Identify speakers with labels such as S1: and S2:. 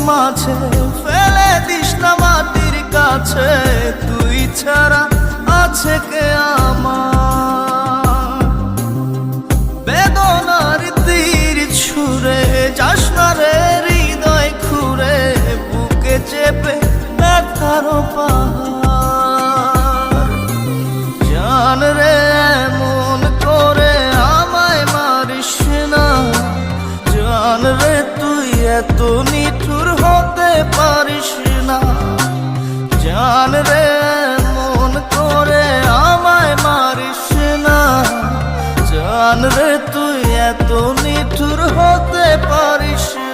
S1: মাঝে ফেলে দিস না মাটির কাছে, তুই ছাড়া আছে কে আমার? বেদনার তীর ছুঁড়ে যাস না রে হৃদয় খুঁড়ে, বুকে চেপে ব্যথার পাহাড়। জান রে এমন করে আমায় মারিস না, জান রে তুই এত নিঠুর হতে পারিস না। জান রে এমন করে আমায় মারিস না, জান রে তুই এত নিঠুর হতে পারিস না।